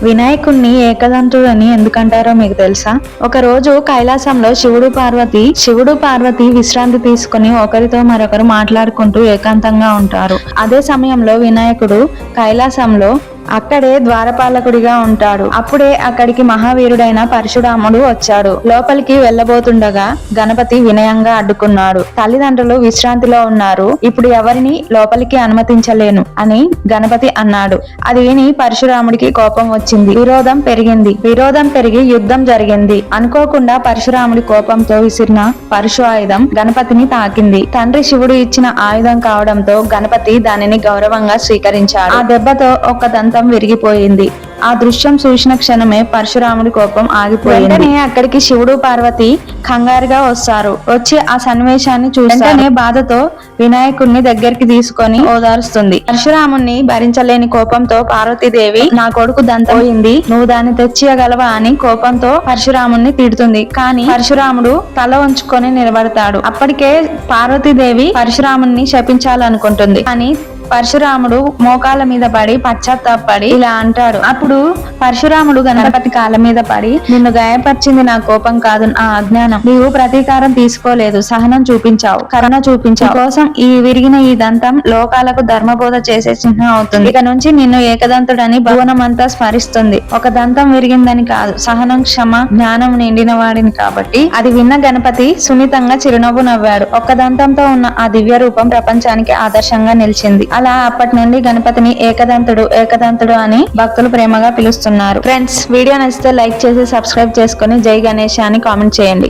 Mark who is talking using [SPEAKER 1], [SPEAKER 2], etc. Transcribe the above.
[SPEAKER 1] వినాయకుణ్ణి ఏకదంతుడని ఎందుకంటారో మీకు తెలుసా? ఒక రోజు కైలాసంలో శివుడు పార్వతి విశ్రాంతి తీసుకుని ఒకరితో మరొకరు మాట్లాడుకుంటూ ఏకాంతంగా ఉంటారు. అదే సమయంలో వినాయకుడు కైలాసంలో అక్కడే ద్వారపాలకుడిగా ఉంటాడు. అప్పుడే అక్కడికి మహావీరుడైన పరశురాముడు వచ్చాడు. లోపలికి వెళ్లబోతుండగా గణపతి వినయంగా అడ్డుకున్నాడు. తల్లిదండ్రులు విశ్రాంతిలో ఉన్నారు, ఇప్పుడు ఎవరిని లోపలికి అనుమతించలేను అని గణపతి అన్నాడు. అది విని పరశురాముడికి కోపం వచ్చింది. విరోధం పెరిగి యుద్ధం జరిగింది. అనుకోకుండా పరశురాముడి కోపంతో విసిరిన పరశు ఆయుధం గణపతిని తాకింది. తండ్రి శివుడు ఇచ్చిన ఆయుధం కావడంతో గణపతి దానిని గౌరవంగా స్వీకరించాడు. ఆ దెబ్బతో ఒక్క దంతం విరిగిపోయింది. ఆ దృశ్యం చూసిన క్షణమే పరశురాముడి కోపం ఆగిపోయింది. వెంటనే అక్కడికి శివుడు పార్వతి కంగారుగా వస్తారు. వచ్చి ఆ సన్నివేశాన్ని చూస్తేనే బాధతో వినాయకుడిని దగ్గరికి తీసుకొని ఓదారుస్తుంది. పరశురాముణ్ణి భరించలేని కోపంతో పార్వతీదేవి, నా కొడుకు దంతం పోయింది, నువ్వు దాన్ని తెచ్చియగలవా అని కోపంతో పరశురాముణ్ణి తిడుతుంది. కానీ పరశురాముడు తల వంచుకొని నిలబడతాడు. అప్పటికే పార్వతీదేవి పరశురాముణ్ణి శపించాలనుకుంటుంది. కానీ పరశురాముడు మోకాళ్ళ మీద పడి పశ్చాత్తాపడి ఇలా అంటాడు. అప్పుడు పరశురాముడు గణపతి కాళ్ళ మీద పడి, నిన్ను గాయపరిచింది నా కోపం కాదు, నా అజ్ఞానం. నీవు ప్రతీకారం తీసుకోలేదు, సహనం చూపించావు, కరుణ చూపించావు. కోసం ఈ విరిగిన ఈ దంతం లోకాలకు ధర్మబోధ చేసే చిహ్నం అవుతుంది. ఇక నుంచి నిన్ను ఏకదంతుడని భువనమంతా స్మరిస్తుంది. ఒక దంతం విరిగిందని కాదు, సహనం, క్షమ, జ్ఞానం నిండిన వాడిని కాబట్టి. అది విన్న గణపతి సున్నితంగా చిరునవ్వు నవ్వాడు. ఒక్క దంతంతో ఉన్న ఆ దివ్య రూపం ప్రపంచానికి ఆదర్శంగా నిలిచింది. అలా అప్పటి నుండి గణపతిని ఏకదంతుడు అని భక్తులు ప్రేమగా పిలుస్తున్నారు. ఫ్రెండ్స్, వీడియో నచ్చితే లైక్ చేసి సబ్స్క్రైబ్ చేసుకుని జై గణేష్ అని కామెంట్ చేయండి.